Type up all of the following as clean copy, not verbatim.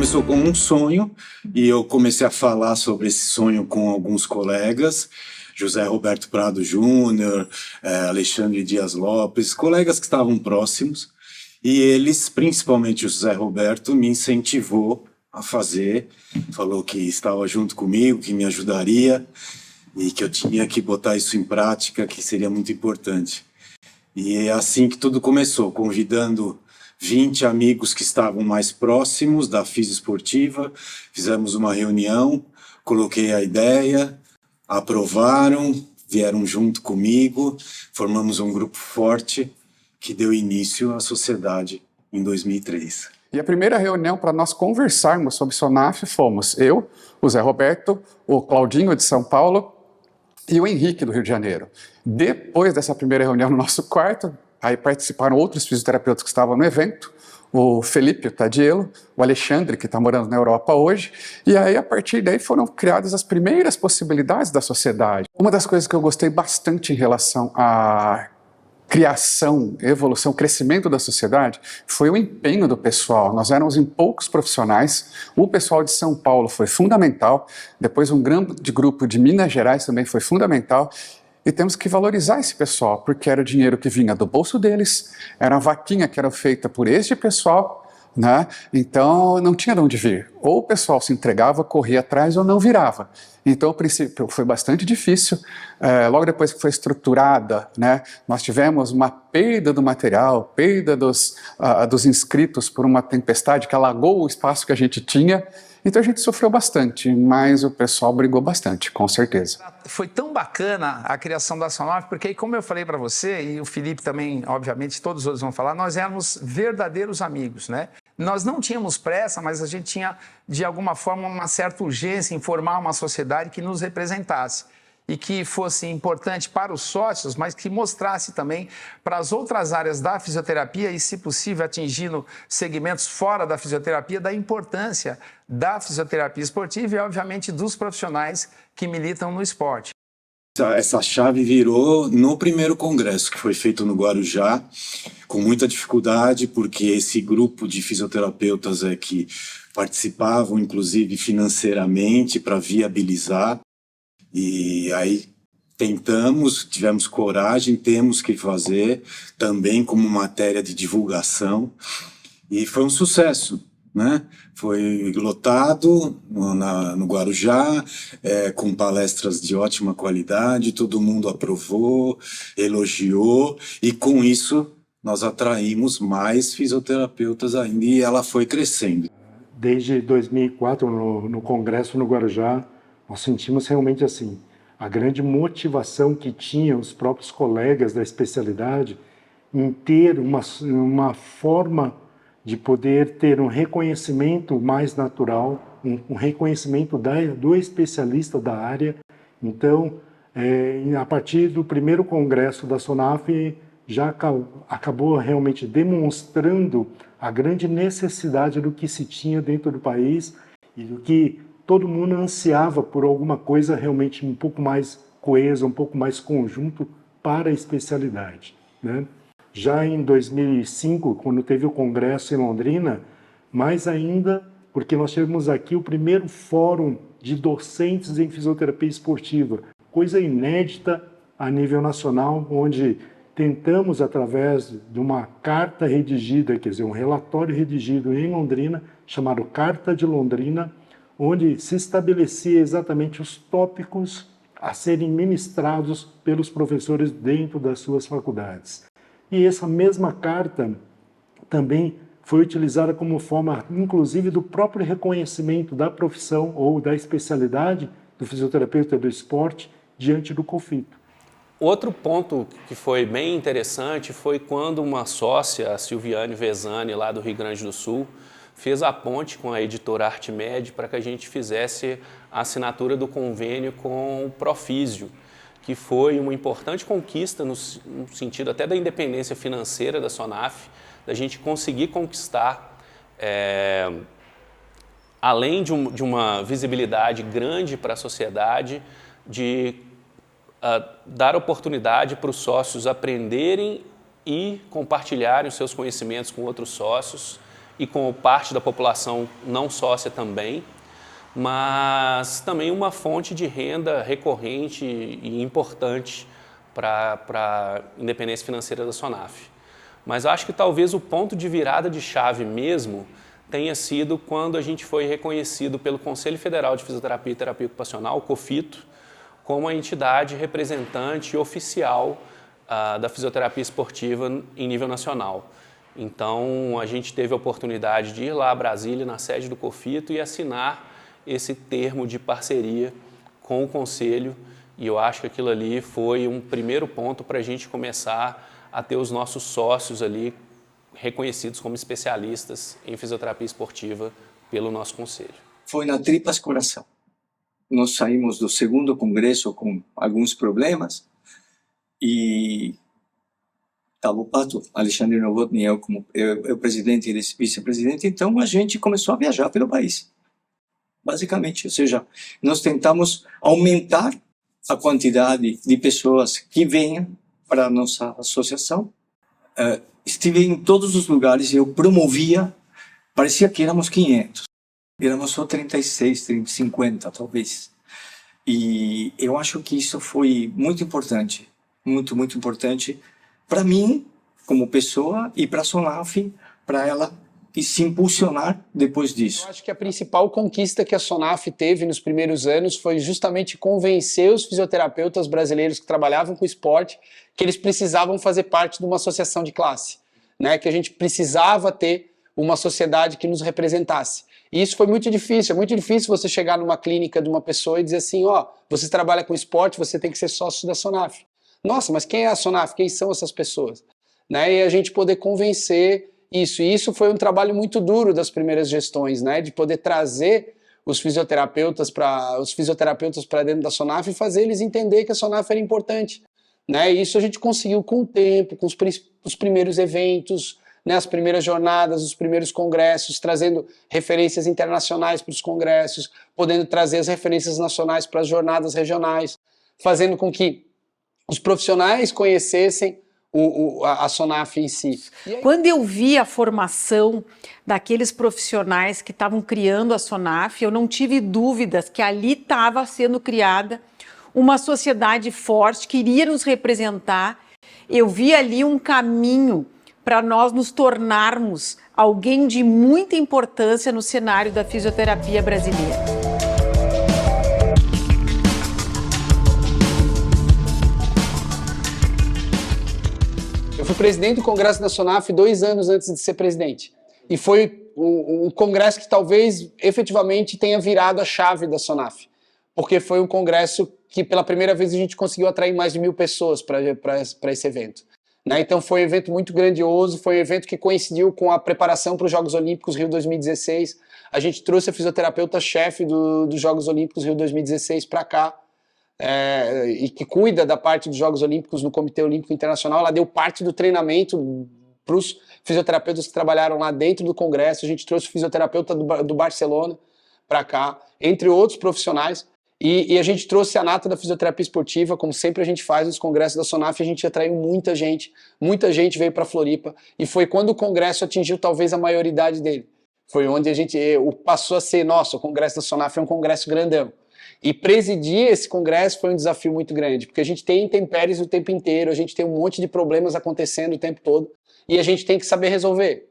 começou com um sonho e eu comecei a falar sobre esse sonho com alguns colegas, José Roberto Prado Júnior, Alexandre Dias Lopes, colegas que estavam próximos, e eles, principalmente o José Roberto, me incentivou a fazer, falou que estava junto comigo, que me ajudaria e que eu tinha que botar isso em prática, que seria muito importante. E é assim que tudo começou, convidando 20 amigos que estavam mais próximos da Fisioesportiva, fizemos uma reunião, coloquei a ideia, aprovaram, vieram junto comigo, formamos um grupo forte que deu início à sociedade em 2003. E a primeira reunião para nós conversarmos sobre SONAF fomos eu, o Zé Roberto, o Claudinho de São Paulo e o Henrique do Rio de Janeiro. Depois dessa primeira reunião no nosso quarto, aí participaram outros fisioterapeutas que estavam no evento, o Felipe, o Tadielo, o Alexandre, que está morando na Europa hoje, e aí a partir daí foram criadas as primeiras possibilidades da sociedade. Uma das coisas que eu gostei bastante em relação à criação, evolução, crescimento da sociedade foi o empenho do pessoal. Nós éramos em poucos profissionais, o pessoal de São Paulo foi fundamental, depois um grande grupo de Minas Gerais também foi fundamental, e temos que valorizar esse pessoal, porque era o dinheiro que vinha do bolso deles, era uma vaquinha que era feita por este pessoal, né? Então não tinha de onde vir. Ou o pessoal se entregava, corria atrás ou não virava. Então, o princípio foi bastante difícil. Logo depois que foi estruturada, né, nós tivemos uma perda do material, perda dos inscritos por uma tempestade que alagou o espaço que a gente tinha. Então a gente sofreu bastante, mas o pessoal brigou bastante, com certeza. Foi tão bacana a criação da SONAF, porque como eu falei para você, e o Felipe também, obviamente, todos os outros vão falar, nós éramos verdadeiros amigos, né? Nós não tínhamos pressa, mas a gente tinha, de alguma forma, uma certa urgência em formar uma sociedade que nos representasse e que fosse importante para os sócios, mas que mostrasse também para as outras áreas da fisioterapia e, se possível, atingindo segmentos fora da fisioterapia, da importância da fisioterapia esportiva e, obviamente, dos profissionais que militam no esporte. Essa chave virou no primeiro congresso, que foi feito no Guarujá, com muita dificuldade, porque esse grupo de fisioterapeutas que participavam, inclusive financeiramente, para viabilizar. E aí tivemos coragem, temos que fazer, também como matéria de divulgação. E foi um sucesso, né? Foi lotado no Guarujá, com palestras de ótima qualidade, todo mundo aprovou, elogiou, e com isso nós atraímos mais fisioterapeutas ainda, e ela foi crescendo. Desde 2004, no Congresso no Guarujá, nós sentimos realmente assim, a grande motivação que tinham os próprios colegas da especialidade em ter uma forma de poder ter um reconhecimento mais natural, um reconhecimento do especialista da área. Então, a partir do primeiro congresso da SONAF, já acabou realmente demonstrando a grande necessidade do que se tinha dentro do país e do que todo mundo ansiava por alguma coisa realmente um pouco mais coesa, um pouco mais conjunto para a especialidade, né? Já em 2005, quando teve o congresso em Londrina, mais ainda, porque nós tivemos aqui o primeiro fórum de docentes em fisioterapia esportiva, coisa inédita a nível nacional, onde tentamos, através de uma carta redigida, quer dizer, um relatório redigido em Londrina, chamado Carta de Londrina, onde se estabelecia exatamente os tópicos a serem ministrados pelos professores dentro das suas faculdades. E essa mesma carta também foi utilizada como forma, inclusive, do próprio reconhecimento da profissão ou da especialidade do fisioterapeuta do esporte diante do conflito. Outro ponto que foi bem interessante foi quando uma sócia, a Silviane Vezani, lá do Rio Grande do Sul, fez a ponte com a editora Artmed para que a gente fizesse a assinatura do convênio com o Profísio, que foi uma importante conquista no sentido até da independência financeira da SONAF, da gente conseguir conquistar, além de uma visibilidade grande para a sociedade, de dar oportunidade para os sócios aprenderem e compartilharem os seus conhecimentos com outros sócios e com parte da população não sócia também, mas também uma fonte de renda recorrente e importante para a independência financeira da SONAF. Mas acho que talvez o ponto de virada de chave mesmo tenha sido quando a gente foi reconhecido pelo Conselho Federal de Fisioterapia e Terapia Ocupacional, o COFITO, como a entidade representante e oficial da fisioterapia esportiva em nível nacional. Então, a gente teve a oportunidade de ir lá a Brasília, na sede do COFITO, e assinar esse termo de parceria com o Conselho, e eu acho que aquilo ali foi um primeiro ponto para a gente começar a ter os nossos sócios ali reconhecidos como especialistas em fisioterapia esportiva pelo nosso Conselho. Foi na tripas coração. Nós saímos do segundo congresso com alguns problemas e estava o Pato, Alexandre Novotny, eu como eu presidente e ele vice-presidente, então a gente começou a viajar pelo país. Basicamente, ou seja, nós tentamos aumentar a quantidade de pessoas que venham para a nossa associação. Estive em todos os lugares e eu promovia, parecia que éramos 500. Éramos só 36, 50 talvez. E eu acho que isso foi muito importante, muito importante para mim, como pessoa, e para a SONAF, para ela se impulsionar depois disso. Eu acho que a principal conquista que a SONAF teve nos primeiros anos foi justamente convencer os fisioterapeutas brasileiros que trabalhavam com esporte que eles precisavam fazer parte de uma associação de classe, né? Que a gente precisava ter uma sociedade que nos representasse. E isso foi muito difícil. É muito difícil você chegar numa clínica de uma pessoa e dizer assim, você trabalha com esporte, você tem que ser sócio da SONAF. Nossa, mas quem é a SONAF? Quem são essas pessoas? Né? E a gente poder convencer isso. E isso foi um trabalho muito duro das primeiras gestões, né? De poder trazer os fisioterapeutas para dentro da SONAF e fazer eles entender que a SONAF era importante. Né? E isso a gente conseguiu com o tempo, com os primeiros eventos, né, as primeiras jornadas, os primeiros congressos, trazendo referências internacionais para os congressos, podendo trazer as referências nacionais para as jornadas regionais, fazendo com que os profissionais conhecessem a SONAF em si. Quando eu vi a formação daqueles profissionais que estavam criando a SONAF, eu não tive dúvidas que ali estava sendo criada uma sociedade forte que iria nos representar. Eu vi ali um caminho para nós nos tornarmos alguém de muita importância no cenário da fisioterapia brasileira. Eu fui presidente do Congresso da SONAF 2 anos antes de ser presidente. E foi um congresso que talvez efetivamente tenha virado a chave da SONAF. Porque foi um congresso que pela primeira vez a gente conseguiu atrair mais de 1.000 pessoas para esse evento. Né? Então foi um evento muito grandioso, foi um evento que coincidiu com a preparação para os Jogos Olímpicos Rio 2016. A gente trouxe a fisioterapeuta-chefe dos Jogos Olímpicos Rio 2016 para cá, e que cuida da parte dos Jogos Olímpicos no Comitê Olímpico Internacional. Ela deu parte do treinamento para os fisioterapeutas que trabalharam lá dentro do Congresso. A gente trouxe o fisioterapeuta do Barcelona para cá, entre outros profissionais. E a gente trouxe a nata da fisioterapia esportiva, como sempre a gente faz nos congressos da SONAF, a gente atraiu muita gente veio para Floripa, e foi quando o congresso atingiu talvez a maioridade dele. Foi onde a gente passou a ser, nossa, o congresso da SONAF é um congresso grandão. E presidir esse congresso foi um desafio muito grande, porque a gente tem intempéries o tempo inteiro, a gente tem um monte de problemas acontecendo o tempo todo, e a gente tem que saber resolver.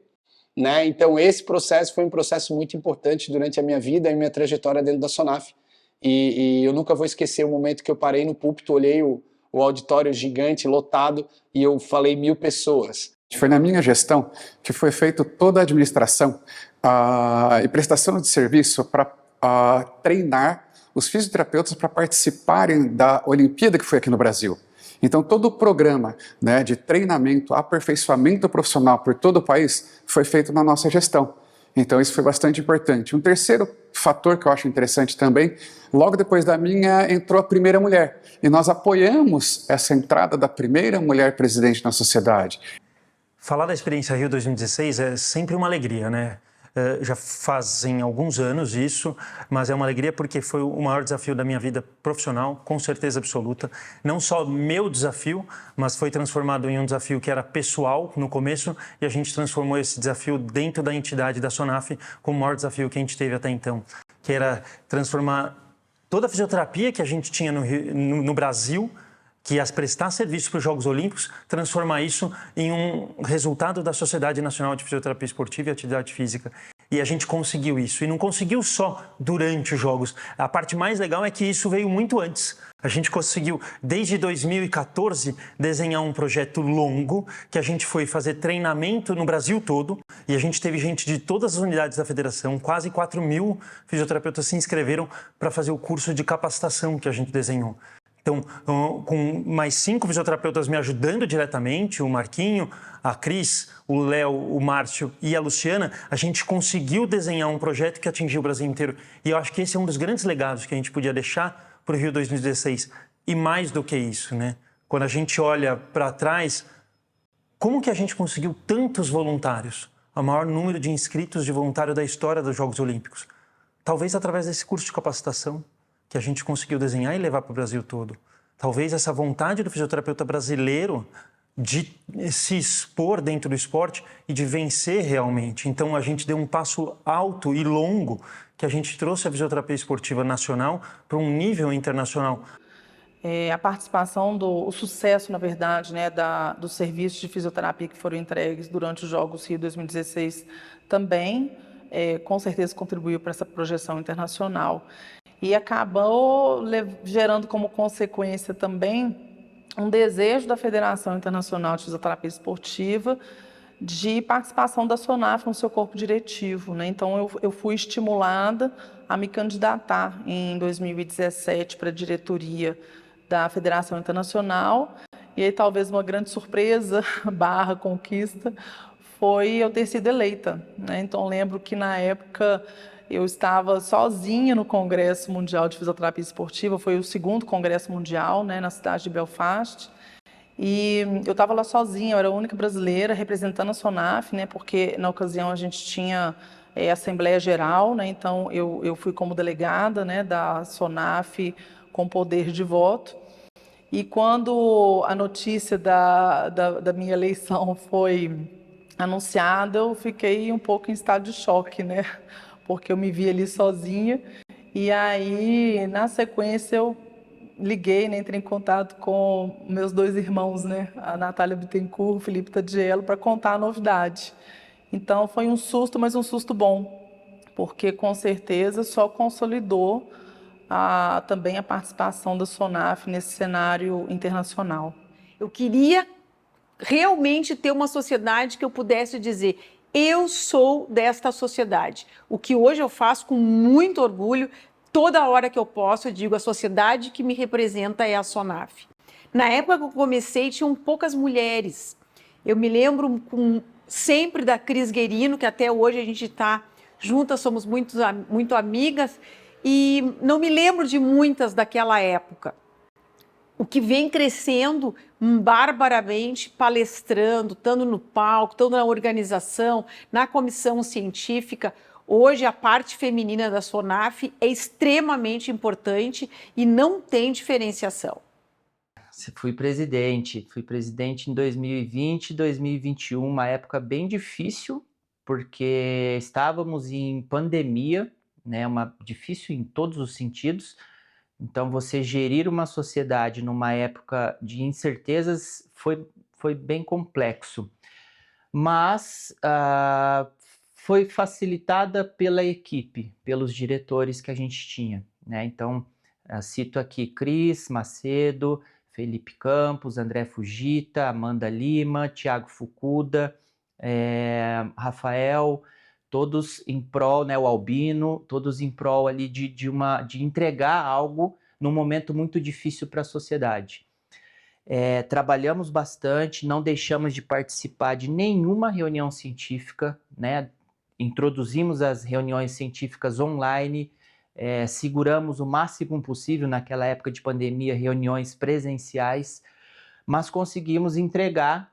Né? Então esse processo foi um processo muito importante durante a minha vida e minha trajetória dentro da SONAF. E eu nunca vou esquecer o momento que eu parei no púlpito, olhei o auditório gigante, lotado, e eu falei 1.000 pessoas. Foi na minha gestão que foi feita toda a administração e prestação de serviço para treinar os fisioterapeutas para participarem da Olimpíada que foi aqui no Brasil. Então todo o programa, né, de treinamento, aperfeiçoamento profissional por todo o país foi feito na nossa gestão. Então isso foi bastante importante. Um terceiro fator que eu acho interessante também, logo depois da minha entrou a primeira mulher. E nós apoiamos essa entrada da primeira mulher presidente na sociedade. Falar da experiência Rio 2016 é sempre uma alegria, né? Já fazem alguns anos isso, mas é uma alegria porque foi o maior desafio da minha vida profissional, com certeza absoluta. Não só meu desafio, mas foi transformado em um desafio que era pessoal no começo e a gente transformou esse desafio dentro da entidade da SONAF como o maior desafio que a gente teve até então, que era transformar toda a fisioterapia que a gente tinha no Brasil, que ia prestar serviço para os Jogos Olímpicos, transformar isso em um resultado da Sociedade Nacional de Fisioterapia Esportiva e Atividade Física. E a gente conseguiu isso. E não conseguiu só durante os Jogos. A parte mais legal é que isso veio muito antes. A gente conseguiu, desde 2014, desenhar um projeto longo, que a gente foi fazer treinamento no Brasil todo, e a gente teve gente de todas as unidades da federação, quase 4.000 fisioterapeutas se inscreveram para fazer o curso de capacitação que a gente desenhou. Então, com mais 5 fisioterapeutas me ajudando diretamente, o Marquinho, a Cris, o Léo, o Márcio e a Luciana, a gente conseguiu desenhar um projeto que atingiu o Brasil inteiro. E eu acho que esse é um dos grandes legados que a gente podia deixar para o Rio 2016. E mais do que isso, né? Quando a gente olha para trás, como que a gente conseguiu tantos voluntários? O maior número de inscritos de voluntário da história dos Jogos Olímpicos. Talvez através desse curso de capacitação que a gente conseguiu desenhar e levar para o Brasil todo. Talvez essa vontade do fisioterapeuta brasileiro de se expor dentro do esporte e de vencer realmente. Então, a gente deu um passo alto e longo que a gente trouxe a fisioterapia esportiva nacional para um nível internacional. A participação, o sucesso, na verdade, né, dos serviços de fisioterapia que foram entregues durante os Jogos Rio 2016 também, com certeza, contribuiu para essa projeção internacional. E acabou gerando como consequência também um desejo da Federação Internacional de Fisioterapia Esportiva de participação da SONAF no seu corpo diretivo, né? Então, eu fui estimulada a me candidatar em 2017 para a diretoria da Federação Internacional. E aí, talvez uma grande surpresa, / conquista, foi eu ter sido eleita, né? Então, lembro que na época eu estava sozinha no Congresso Mundial de Fisioterapia Esportiva, foi o 2º Congresso Mundial, né, na cidade de Belfast. E eu estava lá sozinha, eu era a única brasileira representando a SONAF, né, porque na ocasião a gente tinha Assembleia Geral, né, então eu fui como delegada, né, da SONAF com poder de voto. E quando a notícia da minha eleição foi anunciada, eu fiquei um pouco em estado de choque, né? Porque eu me vi ali sozinha. E aí, na sequência, eu liguei, né, entrei em contato com meus 2 irmãos, né, a Natália Bittencourt, o Felipe Tadiello, para contar a novidade. Então, foi um susto, mas um susto bom, porque com certeza só consolidou também a participação da SONAF nesse cenário internacional. Eu queria realmente ter uma sociedade que eu pudesse dizer: eu sou desta sociedade. O que hoje eu faço com muito orgulho, toda hora que eu posso, eu digo: a sociedade que me representa é a SONAF. Na época que eu comecei, tinham poucas mulheres. Eu me lembro sempre da Cris Guerino, que até hoje a gente está juntas, somos muito amigas, e não me lembro de muitas daquela época. O que vem crescendo barbaramente, palestrando, estando no palco, estando na organização, na comissão científica. Hoje, a parte feminina da SONAF é extremamente importante e não tem diferenciação. Fui presidente em 2020 e 2021, uma época bem difícil, porque estávamos em pandemia, né, difícil em todos os sentidos. Então, você gerir uma sociedade numa época de incertezas foi bem complexo. Mas foi facilitada pela equipe, pelos diretores que a gente tinha, né? Então, cito aqui Cris Macedo, Felipe Campos, André Fujita, Amanda Lima, Thiago Fukuda, Rafael, todos em prol, né, o Albino, todos em prol ali de entregar algo num momento muito difícil para a sociedade. Trabalhamos bastante, não deixamos de participar de nenhuma reunião científica, né? Introduzimos as reuniões científicas online, seguramos o máximo possível naquela época de pandemia, reuniões presenciais, mas conseguimos entregar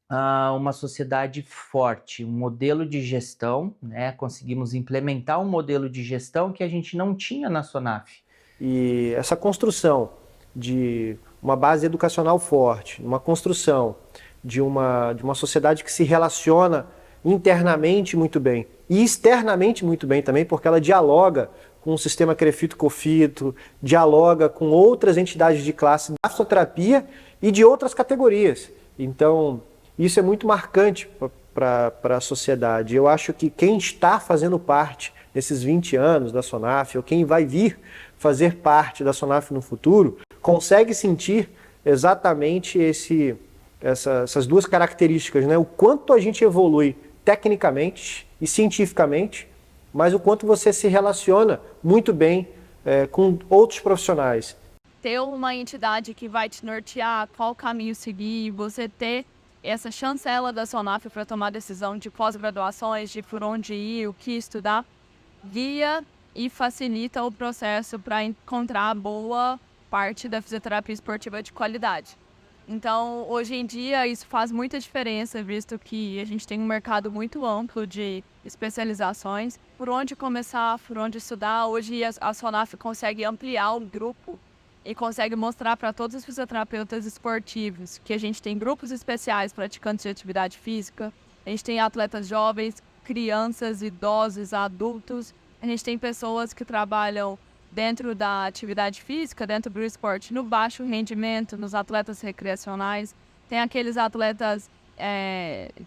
uma sociedade forte, um modelo de gestão, né? Conseguimos implementar um modelo de gestão que a gente não tinha na SONAF. E essa construção de uma base educacional forte, uma construção de uma sociedade que se relaciona internamente muito bem e externamente muito bem também, porque ela dialoga com o sistema CREFITO-COFITO, dialoga com outras entidades de classe da fisioterapia e de outras categorias. Então, isso é muito marcante para a sociedade. Eu acho que quem está fazendo parte desses 20 anos da SONAF, ou quem vai vir fazer parte da SONAF no futuro, consegue sentir exatamente essas duas características, né? O quanto a gente evolui tecnicamente e cientificamente, mas o quanto você se relaciona muito bem com outros profissionais. Ter uma entidade que vai te nortear qual caminho seguir, você ter essa chancela da SONAF para tomar decisão de pós-graduações, de por onde ir, o que estudar, guia e facilita o processo para encontrar boa parte da fisioterapia esportiva de qualidade. Então, hoje em dia, isso faz muita diferença, visto que a gente tem um mercado muito amplo de especializações. Por onde começar, por onde estudar, hoje a SONAF consegue ampliar o grupo e consegue mostrar para todos os fisioterapeutas esportivos que a gente tem grupos especiais praticantes de atividade física, a gente tem atletas jovens, crianças, idosos, adultos, a gente tem pessoas que trabalham dentro da atividade física, dentro do esporte, no baixo rendimento, nos atletas recreacionais, tem aqueles atletas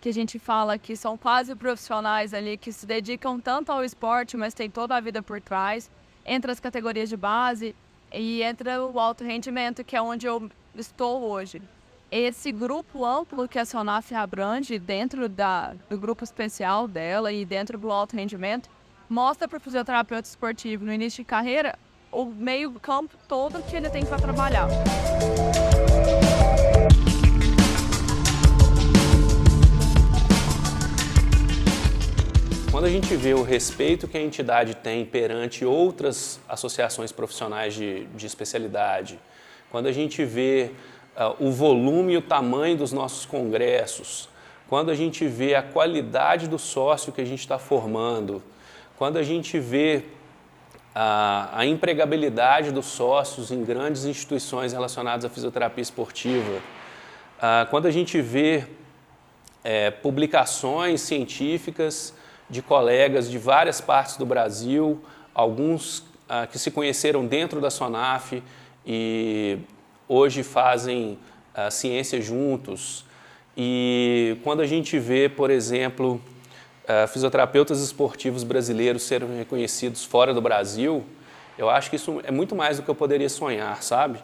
que a gente fala que são quase profissionais ali, que se dedicam tanto ao esporte, mas tem toda a vida por trás, entre as categorias de base, e entra o alto rendimento, que é onde eu estou hoje. Esse grupo amplo que a SONAF abrange dentro do grupo especial dela e dentro do alto rendimento, mostra para o fisioterapeuta esportivo no início de carreira o meio campo todo que ele tem para trabalhar. Quando a gente vê o respeito que a entidade tem perante outras associações profissionais de especialidade, quando a gente vê o volume e o tamanho dos nossos congressos, quando a gente vê a qualidade do sócio que a gente está formando, quando a gente vê a empregabilidade dos sócios em grandes instituições relacionadas à fisioterapia esportiva, quando a gente vê publicações científicas de colegas de várias partes do Brasil, alguns que se conheceram dentro da SONAF e hoje fazem ciência juntos. E quando a gente vê, por exemplo, fisioterapeutas esportivos brasileiros serem reconhecidos fora do Brasil, eu acho que isso é muito mais do que eu poderia sonhar, sabe?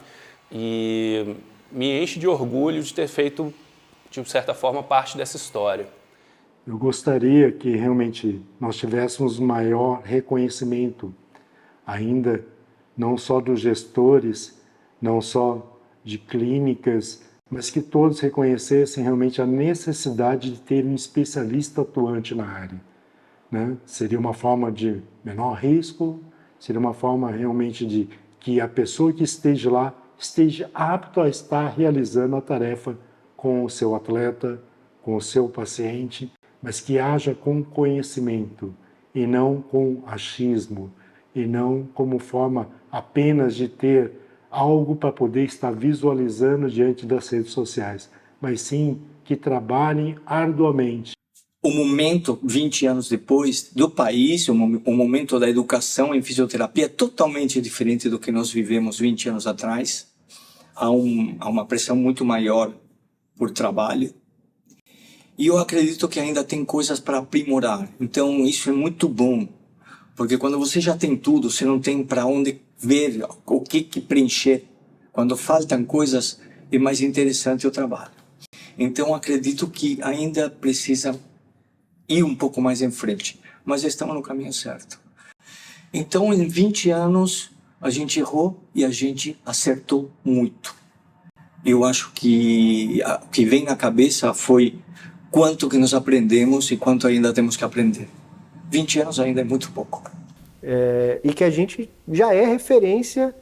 E me enche de orgulho de ter feito, de certa forma, parte dessa história. Eu gostaria que realmente nós tivéssemos maior reconhecimento ainda, não só dos gestores, não só de clínicas, mas que todos reconhecessem realmente a necessidade de ter um especialista atuante na área, né? Seria uma forma de menor risco, seria uma forma realmente de que a pessoa que esteja lá esteja apto a estar realizando a tarefa com o seu atleta, com o seu paciente, mas que haja com conhecimento e não com achismo, e não como forma apenas de ter algo para poder estar visualizando diante das redes sociais, mas sim que trabalhem arduamente. O momento, 20 anos depois, do país, o momento da educação em fisioterapia é totalmente diferente do que nós vivemos 20 anos atrás. Há uma pressão muito maior por trabalho. E eu acredito que ainda tem coisas para aprimorar. Então, isso é muito bom. Porque quando você já tem tudo, você não tem para onde ver o que preencher. Quando faltam coisas, é mais interessante o trabalho. Então, acredito que ainda precisa ir um pouco mais em frente. Mas estamos no caminho certo. Então, em 20 anos, a gente errou e a gente acertou muito. Eu acho que o que vem na cabeça foi quanto que nós aprendemos e quanto ainda temos que aprender. 20 anos ainda é muito pouco. E que a gente já é referência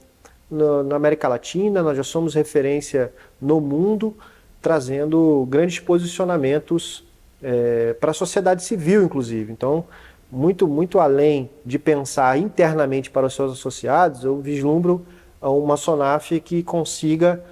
na América Latina, nós já somos referência no mundo, trazendo grandes posicionamentos para a sociedade civil, inclusive. Então, muito além de pensar internamente para os seus associados, eu vislumbro uma SONAF que consiga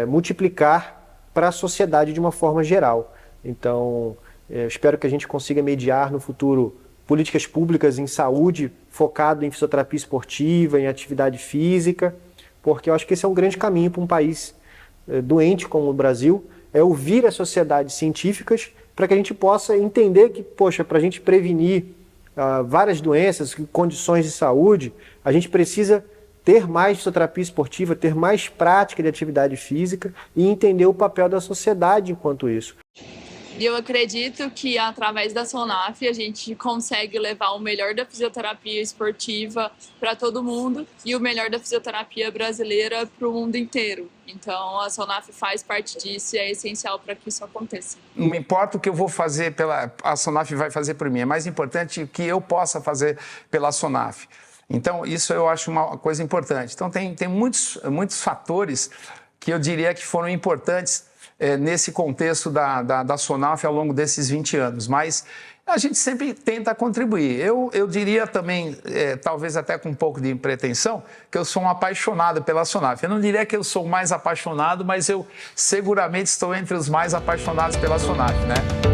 multiplicar para a sociedade de uma forma geral. Então, espero que a gente consiga mediar no futuro políticas públicas em saúde, focado em fisioterapia esportiva, em atividade física, porque eu acho que esse é um grande caminho para um país doente como o Brasil, é ouvir as sociedades científicas para que a gente possa entender que, poxa, para a gente prevenir várias doenças, condições de saúde, a gente precisa ter mais fisioterapia esportiva, ter mais prática de atividade física e entender o papel da sociedade enquanto isso. E eu acredito que através da SONAF a gente consegue levar o melhor da fisioterapia esportiva para todo mundo e o melhor da fisioterapia brasileira para o mundo inteiro. Então a SONAF faz parte disso e é essencial para que isso aconteça. Não importa o que eu vou fazer, a SONAF vai fazer por mim, é mais importante o que eu possa fazer pela SONAF. Então isso eu acho uma coisa importante. Então tem muitos fatores que eu diria que foram importantes nesse contexto da SONAF ao longo desses 20 anos, mas a gente sempre tenta contribuir. Eu diria também, talvez até com um pouco de pretensão, que eu sou um apaixonado pela SONAF. Eu não diria que eu sou o mais apaixonado, mas eu seguramente estou entre os mais apaixonados pela SONAF, né?